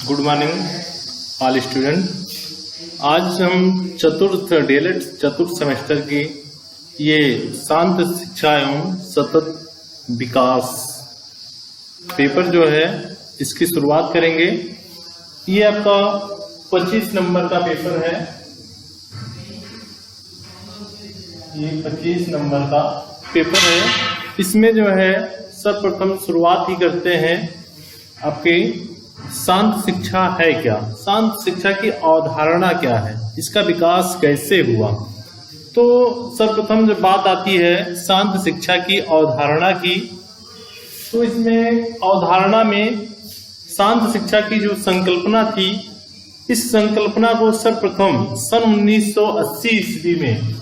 Good morning all student. आज हम चतुर्थ सेमेस्टर की ये शांत शिक्षा एवं सतत विकास पेपर जो है इसकी शुरुआत करेंगे। ये आपका 25 नंबर का पेपर है। ये 25 नंबर का पेपर है। इसमें जो है सर्वप्रथम शुरुआत ही करते हैं आपके शांत शिक्षा है क्या, शांत शिक्षा की अवधारणा क्या है, इसका विकास कैसे हुआ। तो सर्वप्रथम जब बात आती है शांत शिक्षा की अवधारणा की, तो इसमें अवधारणा में शांत शिक्षा की जो संकल्पना थी, इस संकल्पना को सर्वप्रथम सन 1980 ईस्वी में,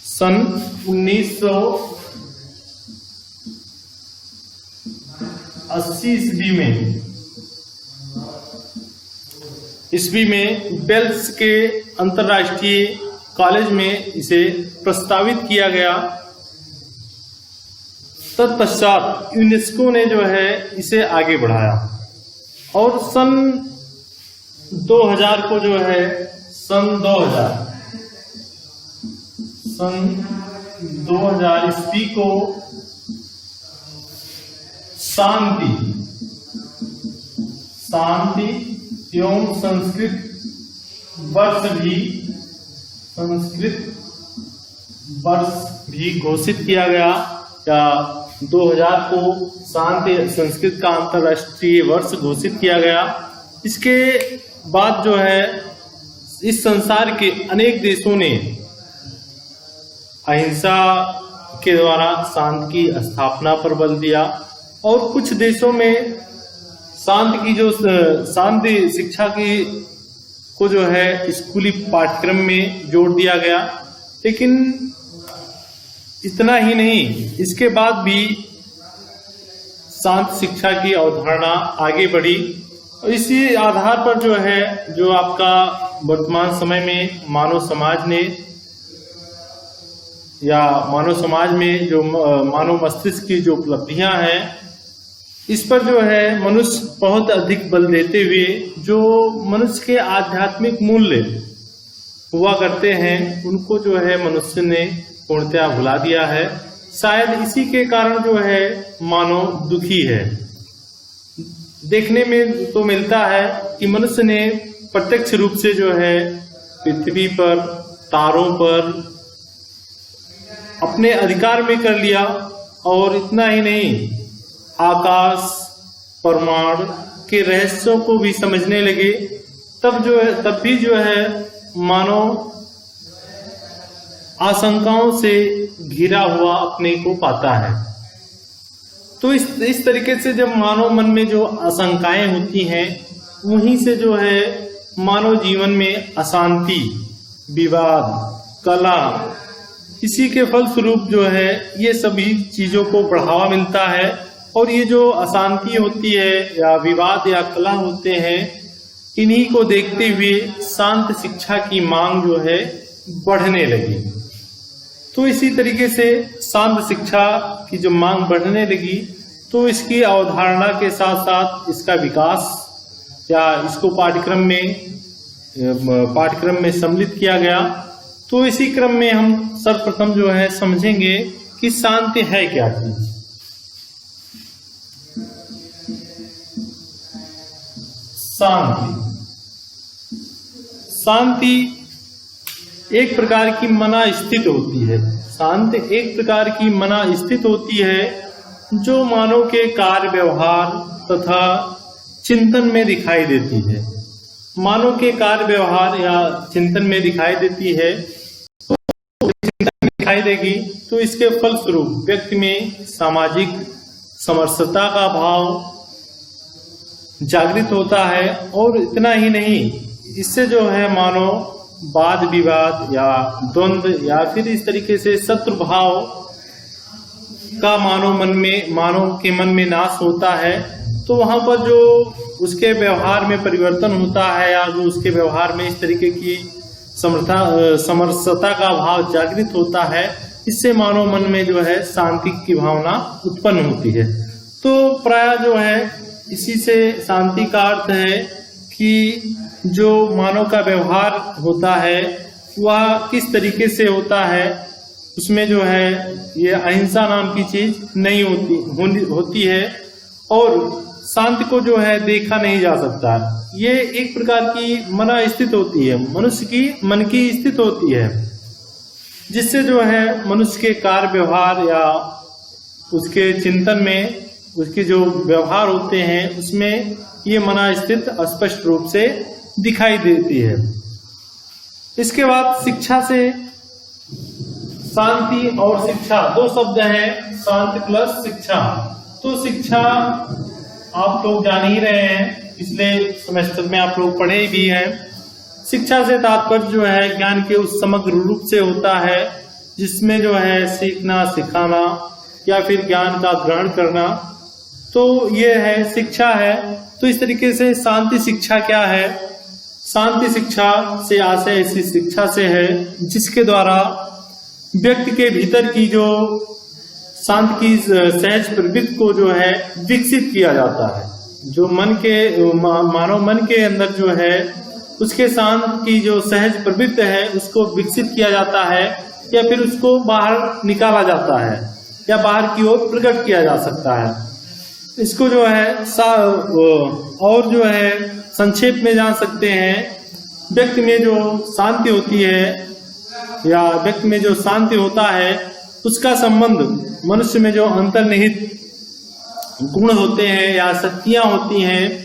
सन 1980 ईस्वी में वेल्स के अंतरराष्ट्रीय कॉलेज में इसे प्रस्तावित किया गया। तत्पश्चात यूनेस्को ने जो है इसे आगे बढ़ाया और सन 2000 को जो है सन 2000 ईस्वी को शांति एवं संस्कृत वर्ष भी घोषित किया गया। या 2000 को शांति संस्कृत का अंतर्राष्ट्रीय वर्ष घोषित किया गया। इसके बाद जो है इस संसार के अनेक देशों ने अहिंसा के द्वारा शांति की स्थापना पर बल दिया और कुछ देशों में शांति शिक्षा की को जो है स्कूली पाठ्यक्रम में जोड़ दिया गया। लेकिन इतना ही नहीं, इसके बाद भी शांत शिक्षा की अवधारणा आगे बढ़ी और इसी आधार पर जो है जो आपका वर्तमान समय में मानव समाज में जो मानव मस्तिष्क की जो उपलब्धियां हैं, इस पर जो है मनुष्य बहुत अधिक बल देते हुए जो मनुष्य के आध्यात्मिक मूल्य हुआ करते हैं, उनको जो है मनुष्य ने पूर्णतया भुला दिया है। शायद इसी के कारण जो है मानव दुखी है। देखने में तो मिलता है कि मनुष्य ने प्रत्यक्ष रूप से जो है पृथ्वी पर, तारों पर अपने अधिकार में कर लिया और इतना ही नहीं, आकाश परमाणु के रहस्यों को भी समझने लगे। तब भी जो है मानव आशंकाओं से घिरा हुआ अपने को पाता है। तो इस तरीके से जब मानव मन में जो आशंकाएं होती हैं, वहीं से जो है मानव जीवन में अशांति, विवाद, कला, इसी के फलस्वरूप जो है ये सभी चीजों को बढ़ावा मिलता है। और ये जो अशांति होती है या विवाद या कला होते हैं, इन्हीं को देखते हुए शांत शिक्षा की मांग जो है बढ़ने लगी। तो इसी तरीके से शांत शिक्षा की जो मांग बढ़ने लगी, तो इसकी अवधारणा के साथ साथ इसका विकास या इसको पाठ्यक्रम में सम्मिलित किया गया। तो इसी क्रम में हम सर्वप्रथम जो है समझेंगे कि शांति है क्या चीज। शांति एक प्रकार की मना स्थित होती है। शांति एक प्रकार की मना स्थित होती है जो मानव के कार्य व्यवहार तथा चिंतन में दिखाई देती है। मानव के कार्य व्यवहार या चिंतन में दिखाई देती है, तो चिंतन दिखाई देगी तो इसके फलस्वरूप व्यक्ति में सामाजिक समरसता का भाव जागृत होता है। और इतना ही नहीं, इससे जो है मानव वाद विवाद या द्वंद्व या फिर इस तरीके से शत्रु भाव का मानव के मन में नाश होता है। तो वहां पर जो उसके व्यवहार में परिवर्तन होता है या जो उसके व्यवहार में इस तरीके की समरसता का भाव जागृत होता है, इससे मानव मन में जो है शांति की भावना उत्पन्न होती है। तो प्राय जो है इसी से शांति का अर्थ है कि जो मानव का व्यवहार होता है वह किस तरीके से होता है, उसमें जो है ये अहिंसा नाम की चीज नहीं होती है और शांति को जो है देखा नहीं जा सकता। ये एक प्रकार की मन स्थिति होती है, मनुष्य की मन की स्थिति होती है, जिससे जो है मनुष्य के कार्य व्यवहार या उसके चिंतन में उसके जो व्यवहार होते हैं उसमें ये मन स्थिति स्पष्ट रूप से दिखाई देती है। इसके बाद शिक्षा से शांति और शिक्षा दो शब्द हैं, शांति प्लस शिक्षा। तो शिक्षा आप लोग जान ही रहे हैं, पिछले सेमेस्टर में आप लोग पढ़े भी हैं। शिक्षा से तात्पर्य जो है ज्ञान के उस समग्र रूप से होता है जिसमें जो है सीखना, सिखाना या फिर ज्ञान का ग्रहण करना, तो ये है शिक्षा है। तो इस तरीके से शांति शिक्षा क्या है? शांति शिक्षा से आशय ऐसी शिक्षा से है जिसके द्वारा व्यक्ति के भीतर की जो शांति की सहज प्रवृत्ति को जो है विकसित किया जाता है। जो मन के मानव मन के अंदर जो है उसके शांत की जो सहज प्रवृत्ति है उसको विकसित किया जाता है या फिर उसको बाहर निकाला जाता है या बाहर की ओर प्रकट किया जा सकता है। इसको जो है और जो है संक्षेप में जान सकते हैं, व्यक्ति में जो शांति होती है या व्यक्ति में जो शांति होता है उसका संबंध मनुष्य में जो अंतर्निहित गुण होते हैं या शक्तियां होती हैं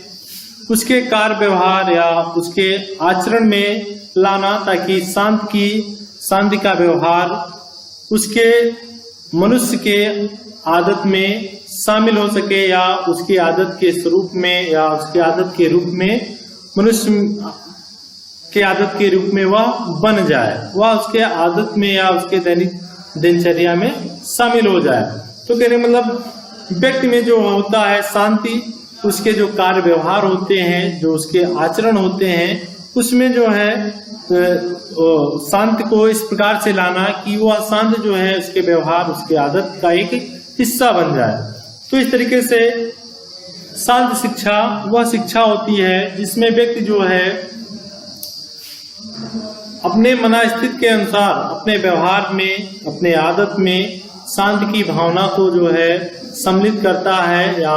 उसके कार्य व्यवहार या उसके आचरण में लाना, ताकि शांति का व्यवहार उसके मनुष्य के आदत में शामिल हो सके या उसकी आदत के स्वरूप में या उसकी आदत के रूप में मनुष्य के आदत के रूप में वह बन जाए, वह उसके आदत में या उसके दैनिक दिनचर्या में शामिल हो जाए। तो कहने मतलब व्यक्ति में जो होता है शांति, उसके जो कार्य व्यवहार होते हैं, जो उसके आचरण होते हैं, उसमें जो है शांति को इस प्रकार से लाना कि वह शांति जो है उसके व्यवहार, उसके आदत का एक हिस्सा बन जाए। तो इस तरीके से शांति शिक्षा वह शिक्षा होती है जिसमें व्यक्ति जो है अपने मनस्थिति के अनुसार अपने व्यवहार में, अपने आदत में शांति की भावना को जो है सम्मिलित करता है या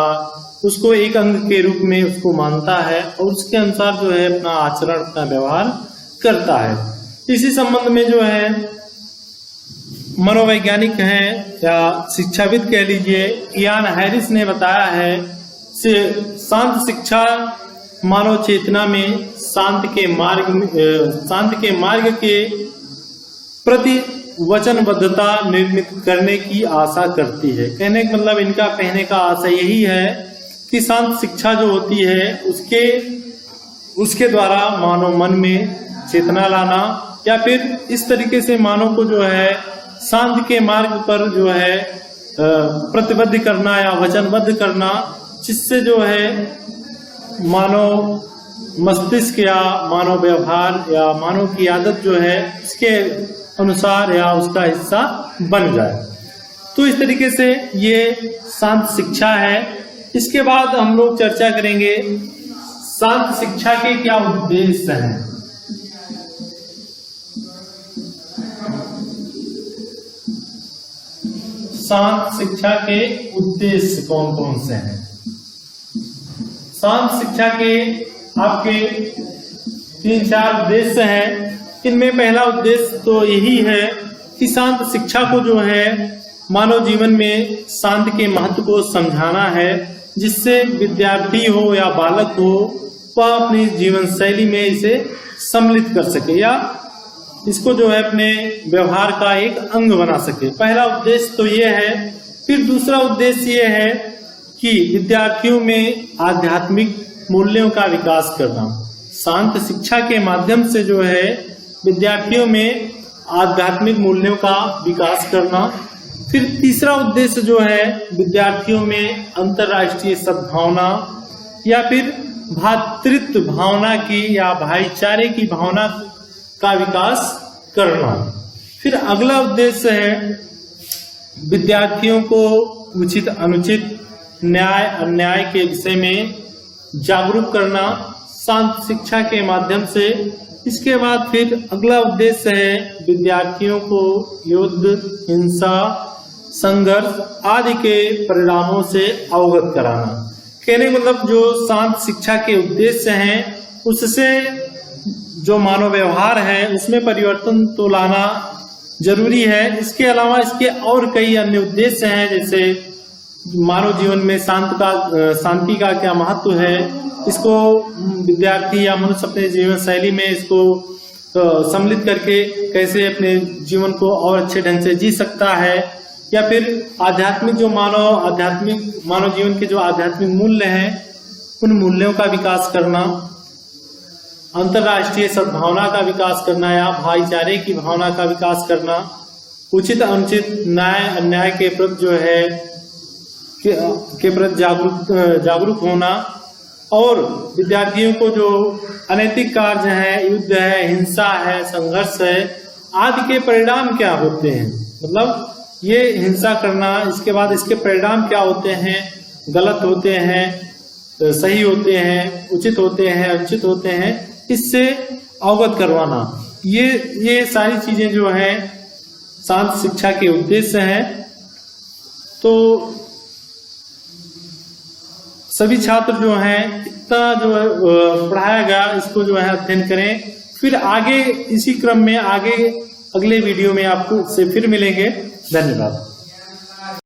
उसको एक अंग के रूप में उसको मानता है और उसके अनुसार जो है अपना आचरण, अपना व्यवहार करता है। इसी संबंध में जो है मनोवैज्ञानिक हैं या शिक्षाविद कह लीजिए, इयान हैरिस ने बताया है शांत शिक्षा मानव चेतना में शांति के मार्ग के प्रति वचनबद्धता निर्मित करने की आशा करती है। कहने का मतलब, इनका कहने का आशय यही है कि शांत शिक्षा जो होती है उसके द्वारा मानव मन में चेतना लाना या फिर इस तरीके से मानव को जो है शांति के मार्ग पर जो है प्रतिबद्ध करना या वचनबद्ध करना, जिससे जो है मानव मस्तिष्क या मानव व्यवहार या मानव की आदत जो है उसके अनुसार या उसका हिस्सा बन जाए। तो इस तरीके से ये शांत शिक्षा है। इसके बाद हम लोग चर्चा करेंगे शांत शिक्षा के क्या उद्देश्य हैं। शांत शिक्षा के उद्देश्य कौन कौन से हैं? शांत शिक्षा के आपके 3-4 उद्देश्य हैं। इनमें पहला उद्देश्य तो यही है कि शांत शिक्षा को जो है मानव जीवन में शांति के महत्व को समझाना है, जिससे विद्यार्थी हो या बालक हो वह अपनी जीवन शैली में इसे सम्मिलित कर सके या इसको जो है अपने व्यवहार का एक अंग बना सके। पहला उद्देश्य तो ये है। फिर दूसरा उद्देश्य ये है कि विद्यार्थियों में आध्यात्मिक मूल्यों का विकास करना। शांत शिक्षा के माध्यम से जो है विद्यार्थियों में आध्यात्मिक मूल्यों का विकास करना। फिर तीसरा उद्देश्य जो है विद्यार्थियों में अंतर्राष्ट्रीय सद्भावना या फिर भ्रातृत्व भावना की या भाईचारे की भावना का विकास करना। फिर अगला उद्देश्य है विद्यार्थियों को उचित अनुचित, न्याय अन्याय के विषय में जागरूक करना, शांत शिक्षा के माध्यम से। इसके बाद फिर अगला उद्देश्य है विद्यार्थियों को युद्ध, हिंसा, संघर्ष आदि के परिणामों से अवगत कराना। कहने का मतलब जो शांत शिक्षा के उद्देश्य हैं उससे जो मानव व्यवहार है उसमें परिवर्तन तो लाना जरूरी है। इसके अलावा इसके और कई अन्य उद्देश्य हैं, जैसे मानव जीवन में शांति का क्या महत्व है, इसको विद्यार्थी या मनुष्य अपने जीवन शैली में इसको सम्मिलित करके कैसे अपने जीवन को और अच्छे ढंग से जी सकता है, या फिर आध्यात्मिक जो मानव जीवन के जो आध्यात्मिक मूल्य हैं उन मूल्यों का विकास करना, अंतर्राष्ट्रीय सद्भावना का विकास करना या भाईचारे की भावना का विकास करना, उचित अनुचित न्याय अन्याय के प्रति जो है के प्रति जागरूक होना, और विद्यार्थियों को जो अनैतिक कार्य है, युद्ध है, हिंसा है, संघर्ष है आदि के परिणाम क्या होते हैं, मतलब ये हिंसा करना, इसके बाद इसके परिणाम क्या होते हैं, गलत होते हैं, सही होते हैं, उचित होते हैं, अनुचित होते हैं, इससे अवगत करवाना, ये सारी चीजें जो है शांत शिक्षा के उद्देश्य हैं। तो सभी छात्र जो हैं इतना जो है पढ़ाया गया इसको जो है अध्ययन करें। फिर आगे इसी क्रम में आगे अगले वीडियो में आपको से फिर मिलेंगे। धन्यवाद।